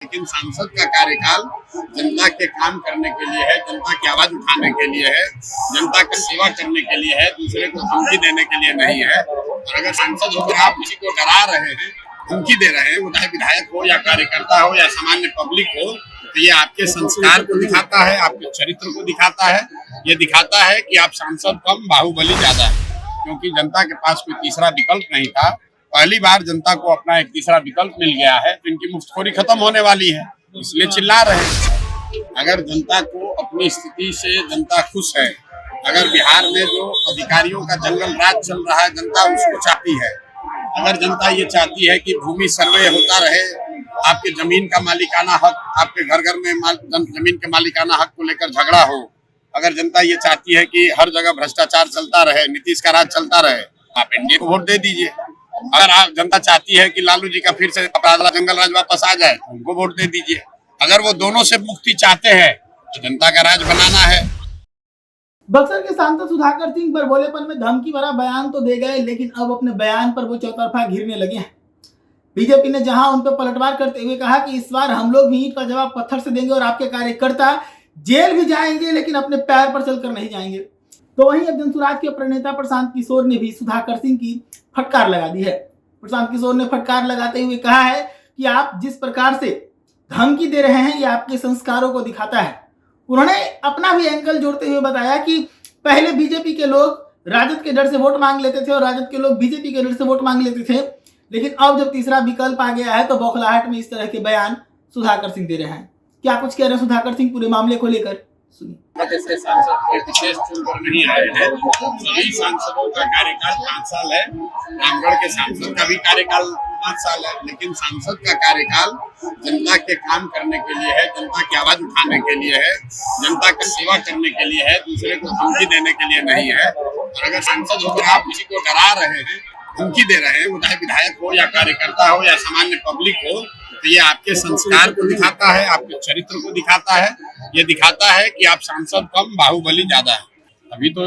लेकिन सांसद का कार्यकाल जनता के काम करने के लिए है, जनता की आवाज उठाने के लिए है, जनता की सेवा करने के लिए है, दूसरे को धमकी देने के लिए नहीं है। और अगर सांसद होकर आप किसी को डरा रहे हैं, धमकी दे रहे हैं, वो चाहे विधायक हो या कार्यकर्ता हो या सामान्य पब्लिक हो, तो ये आपके संस्कार को दिखाता है, आपके चरित्र को दिखाता है। ये दिखाता है कि आप सांसद कम बाहुबली ज्यादा है, क्योंकि जनता के पास कोई तीसरा विकल्प नहीं था। पहली बार जनता को अपना एक तीसरा विकल्प मिल गया है, तो इनकी मुफ्तखोरी खत्म होने वाली है, इसलिए चिल्ला रहे हैं। अगर जनता को अपनी स्थिति से जनता खुश है, अगर बिहार में जो अधिकारियों का जंगल राज चल रहा है, जनता उसको चाहती है। अगर जनता ये चाहती है कि भूमि सर्वे होता रहे, आपके जमीन का मालिकाना हक, आपके घर घर में जमीन के मालिकाना हक को लेकर झगड़ा हो, अगर जनता ये चाहती है कि हर जगह भ्रष्टाचार चलता रहे, नीतीश का राज चलता रहे, आप एनडीए को वोट दे दीजिए। अगर आप जनता चाहती है कि लालू जी का फिर से अपराध जंगल राज वापस आ जाए, तो उनको वोट दे दीजिए। अगर वो दोनों से मुक्ति चाहते हैं तो जनता का राज बनाना है। बक्सर के सांसद सुधाकर सिंह पर भोलेपन में धमकी भरा बयान तो दे गए, लेकिन अब अपने बयान पर वो चौतरफा घिरने लगे हैं। बीजेपी ने जहां उन पर पलटवार करते हुए कहा कि इस बार हम लोग भी ईंट का जवाब पत्थर से देंगे और आपके कार्यकर्ता जेल भी जाएंगे, लेकिन अपने पैर पर चलकर नहीं जाएंगे। तो वहीं अब जनसुराज के प्रणेता प्रशांत किशोर ने भी सुधाकर सिंह की फटकार लगा दी है। प्रशांत किशोर ने फटकार लगाते हुए कहा है कि आप जिस प्रकार से धमकी दे रहे हैं, ये आपके संस्कारों को दिखाता है। उन्होंने अपना भी एंगल जोड़ते हुए बताया कि पहले बीजेपी के लोग राजद के डर से वोट मांग लेते थे और राजद के लोग बीजेपी के डर से वोट मांग लेते थे, लेकिन अब जब तीसरा विकल्प आ गया है तो बौखलाहट में इस तरह के बयान सुधाकर सिंह दे रहे हैं। क्या कुछ कह रहे हैं सुधाकर सिंह पूरे मामले को लेकर, सुनिए। सांसद विशेष चुनकर नहीं आए हैं, सभी सांसदों का कार्यकाल 5 साल है। रामगढ़ के सांसद का भी कार्यकाल 5 साल है, लेकिन सांसद का कार्यकाल जनता के काम करने के लिए है, जनता की आवाज उठाने के लिए है, जनता की सेवा करने के लिए है, दूसरे को धमकी देने के लिए नहीं है। और अगर सांसद होकर आप किसी को डरा रहे हैं, धमकी दे रहे हैं, वो चाहे विधायक हो या कार्यकर्ता हो या सामान्य पब्लिक हो, तो ये आपके संस्कार को दिखाता है, आपके चरित्र को दिखाता है। ये दिखाता है कि आप सांसद कम बाहुबली ज्यादा है। अभी तो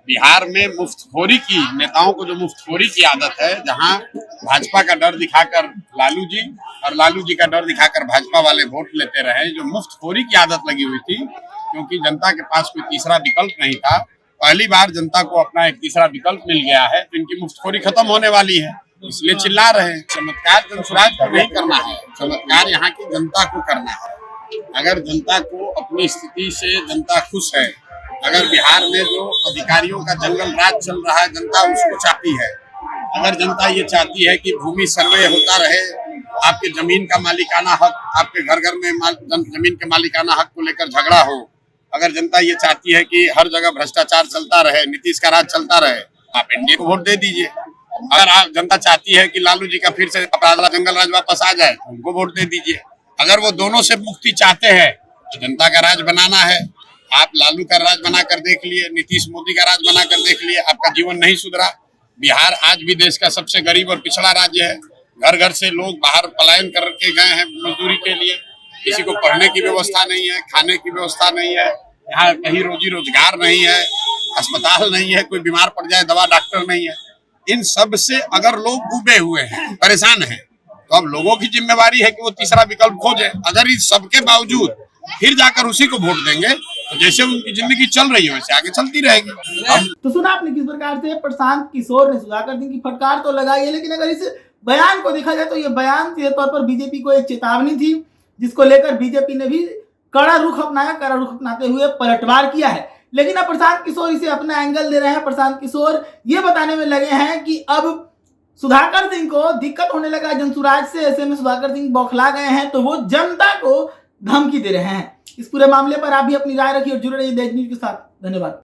बिहार में मुफ्तखोरी की, नेताओं को जो मुफ्तखोरी की आदत है, जहां भाजपा का डर दिखाकर लालू जी और लालू जी का डर दिखाकर भाजपा वाले वोट लेते रहे, जो मुफ्तखोरी की आदत लगी हुई थी, क्योंकि जनता के पास कोई तीसरा विकल्प नहीं था। पहली बार जनता को अपना एक तीसरा विकल्प मिल गया है, तो इनकी मुफ्तखोरी खत्म होने वाली है, इसलिए चिल्ला रहे हैं। चमत्कार जनसुराज को नहीं करना है, चमत्कार यहाँ की जनता को करना है। अगर जनता को अपनी स्थिति से जनता खुश है, अगर बिहार में जो अधिकारियों का जंगल राज चल रहा है, जनता उसको चाहती है। अगर जनता ये चाहती है कि भूमि सर्वे होता रहे, आपके जमीन का मालिकाना हक, आपके घर घर में जमीन के मालिकाना हक को लेकर झगड़ा हो, अगर जनता ये चाहती है कि हर जगह भ्रष्टाचार चलता रहे, नीतीश का राज चलता रहे, आप एनडीए को वोट दे दीजिए। अगर आप जनता चाहती है कि लालू जी का फिर से अपराध जंगल राज वापस आ जाए, तो उनको वोट दे दीजिए। अगर वो दोनों से मुक्ति चाहते हैं तो जनता का राज बनाना है। आप लालू का राज बनाकर देख लिए, नीतीश मोदी का राज बनाकर देख लिए, आपका जीवन नहीं सुधरा। बिहार आज भी देश का सबसे गरीब और पिछड़ा राज्य है। घर घर से लोग बाहर पलायन करके गए हैं मजदूरी के लिए। किसी को पढ़ने की व्यवस्था नहीं है, खाने की व्यवस्था नहीं है, यहाँ कहीं रोजी रोजगार नहीं है, अस्पताल नहीं है, कोई बीमार पड़ जाए दवा डॉक्टर नहीं है। इन सब से अगर लोग उबे हुए हैं, परेशान हैं, तो अब लोगों की जिम्मेवारी है कि वो तीसरा विकल्प खोजे। अगर इस सबके बावजूद फिर जाकर उसी को वोट देंगे, तो जैसे उनकी जिंदगी चल रही है वैसे आगे चलती रहेगी। तो सुना आपने किस प्रकार से प्रशांत किशोर ने सुधाकर सिंह की फटकार तो लगाई है, लेकिन अगर इस बयान को देखा जाए तो ये बयान सीधे तौर पर बीजेपी को एक चेतावनी थी, जिसको लेकर बीजेपी ने भी कड़ा रुख अपनाया, कड़ा रुख अपनाते हुए पलटवार किया है। लेकिन अब प्रशांत किशोर इसे अपना एंगल दे रहे हैं। प्रशांत किशोर ये बताने में लगे हैं कि अब सुधाकर सिंह को दिक्कत होने लगा जनसुराज से, ऐसे में सुधाकर सिंह बौखला गए हैं, तो वो जनता को धमकी दे रहे हैं। इस पूरे मामले पर आप भी अपनी राय रखिए और जुड़े रहिए देश न्यूज के साथ। धन्यवाद।